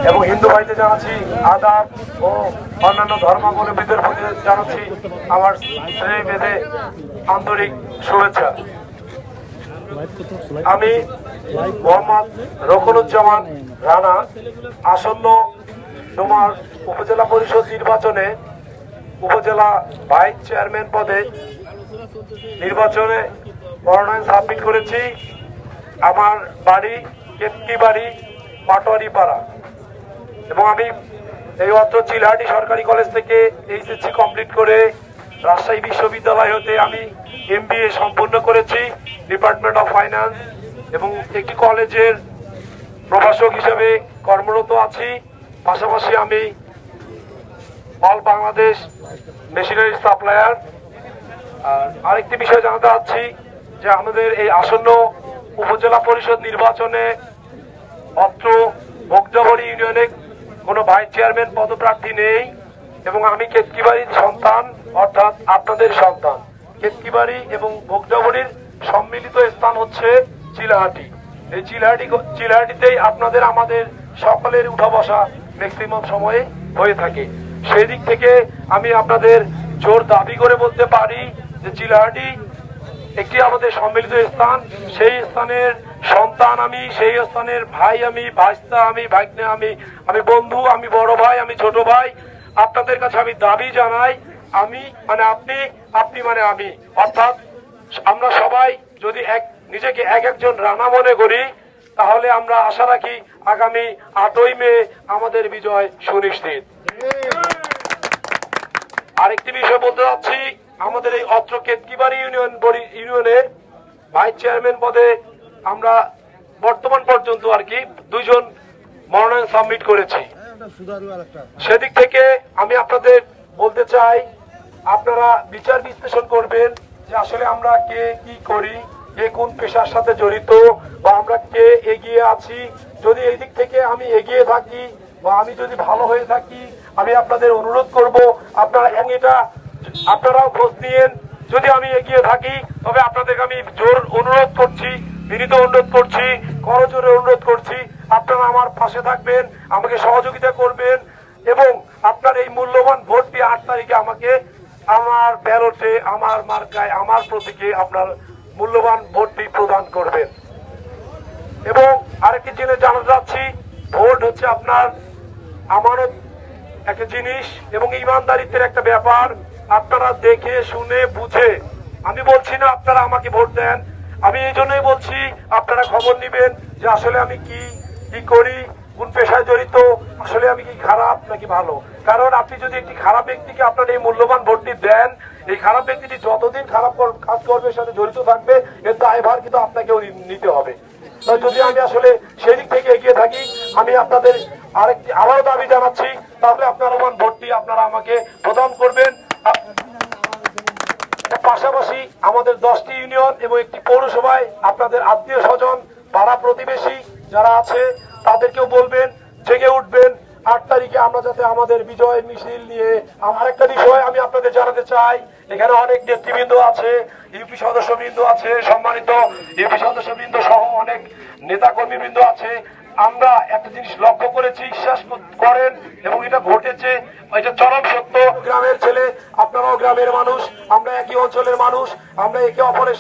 এবং হিন্দু ভাইদের জানাচ্ছি আদাব ও অন্যান্য ধর্মাবলম্বীদের প্রতি জানাচ্ছি আমার শ্রেণী ভেদে আন্তরিক শুভেচ্ছা। আমি মোহাম্মদ রকনুজ্জামান রানা আসন্ন তোমার উপজেলা পরিষদ নির্বাচনে উপজেলা ভাইস চেয়ারম্যান পদে নির্বাচনে মনোনয়ন সাবমিট করেছি। আমার বাড়ি কেতকি বাড়ি পাটোয়ারি পাড়া এবং আমি এই অত্র চিলহাটি সরকারি কলেজ থেকে এইচএসসি কমপ্লিট করে রাজশাহী বিশ্ববিদ্যালয় হতে আমি এমবিএ সম্পূর্ণ করেছি ডিপার্টমেন্ট অফ ফাইন্যান্স এবং একটি কলেজের প্রভাষক হিসেবে কর্মরত আছি। পাশাপাশি আমি অল বাংলাদেশ মেশিনারি সাপ্লায়ার। আরেকটি বিষয় জানাতে চাচ্ছি যে আমাদের এই আসন্ন উপজেলা পরিষদ নির্বাচনে অত্র ভোগজবরী ইউনিয়নে কোনো ভাইস চেয়ারম্যান পদপ্রার্থী নেই এবং আমি কেতকিবাড়ির সন্তান অর্থাৎ আপনাদের সন্তান। কেতকিবাড়ি এবং ভোগজবরীর সম্মিলিত স্থান হচ্ছে চিলাহাটি। এই চিলাহাটিতেই আপনাদের আমাদের সকলের উঠা বসা ম্যাক্সিমাম সময়ে হয়ে থাকে। সেই দিক থেকে আমি আপনাদের জোর দাবি করে বলতে পারি যে চিলাহাটি একটি আমাদের সম্মিলিত স্থান। সেই স্থানের সন্তান আমি, সেই স্থানের ভাই আমি, ভাইস্তা আমি, ভাগ্নে আমি বন্ধু, আমি বড় ভাই, আমি ছোট ভাই। আপনাদের কাছে আমি দাবি জানাই, আমি মানে আপনি, আপনি মানে আমি, অর্থাৎ আমরা সবাই যদি নিজেকে একজন রানা মনে করি তাহলে আমরা আশা রাখি আগামী 8ই মে আমাদের বিজয় সুনিশ্চিত। আরেকটি বিষয় বলতে চাচ্ছি, আমাদের এই অত্র কেতকিবাড়ি ইউনিয়নের ভাইস চেয়ারম্যান পদে আমরা বর্তমান পর্যন্ত আর কি 2 জন মনোনয়ন সাবমিট করেছি। সেদিক থেকে আমি আপনাদের বলতে চাই, আপনারা বিচার বিশ্লেষণ করবেন যে আসলে আমরা কে কি করি, কে কোন পেশার সাথে জড়িত বা আমরা কে এগিয়ে আছি। যদি এই দিক থেকে আমি এগিয়ে থাকি বা আমি যদি ভালো হয়ে থাকি, আমি আপনাদের অনুরোধ করব আপনারা এটা আপনারাও খোঁজ নিয়েন। যদি আমি এগিয়ে থাকি তবে আপনাদেরকে আমি জোর অনুরোধ করছি, বিনীত অনুরোধ করছি, করজোরে অনুরোধ করছি, আপনারা আমার পাশে থাকবেন, আমাকে সহযোগিতা করবেন এবং আপনার এই মূল্যবান ভোটটি 8 তারিখে আমাকে আমার ব্যালটে, আমার মার্কায়, আমার প্রতীকে আপনার মূল্যবান ভোটটি প্রদান করবেন। এবং আরেকটি জিনিস জানাতে চাচ্ছি, ভোট হচ্ছে আপনার আমানত একটা জিনিস এবং ইমানদারিত্বের একটা ব্যাপার। আপনারা দেখে শুনে বুঝে, আমি বলছি না আপনারা আমাকে ভোট দেন, আমি এই জন্যই বলছি আপনারা খবর নিবেন যে আসলে আমি কি কি করি, কোন পেশায় জড়িত, আসলে আমি কি খারাপ নাকি ভালো। কারণ আপনি যদি একটি খারাপ ব্যক্তিকে আপনার এই মূল্যবান ভোটটি দেন, এই খারাপ ব্যক্তিটি যতদিন খারাপ কাজ কর্মের সাথে জড়িত থাকবে এর দায়ভার কিন্তু আপনাকেও নিতে হবে। তো যদি আমি আসলে সেদিক থেকে এগিয়ে থাকি, আমি আপনাদের আবারও দাবি জানাচ্ছি, তাহলে আপনার আমার ভোটটি আপনারা আমাকে প্রদান করবেন। পাশাপাশি আমাদের 10টি ইউনিয়ন এবং একটি পৌরসভায় আপনাদের আত্মীয় স্বজন, পাড়া প্রতিবেশী যারা আছে তাদেরকেও বলবেন, জেগে উঠবেন। 8 তারিখে আমরা যাতে আমাদের বিজয় মিছিল নিয়ে। আমার একটা বিষয় আমি আপনাদের জানাতে চাই, এখানে অনেক নেতৃবৃন্দ আছে, ইউপি সদস্যবৃন্দ আছে, সম্মানিত ইউপি সদস্যবৃন্দ সহ অনেক নেতা কর্মীবৃন্দ আছে। আমরা একটা জিনিস লক্ষ্য করেছি, বিশ্বাস করেন এবং এটা ঘটেছে, এটা চরম সত্য। গ্রামের ছেলে, আপনারাও গ্রামের মানুষ, আমরা একই অঞ্চলের মানুষ, আমরা একে অপরের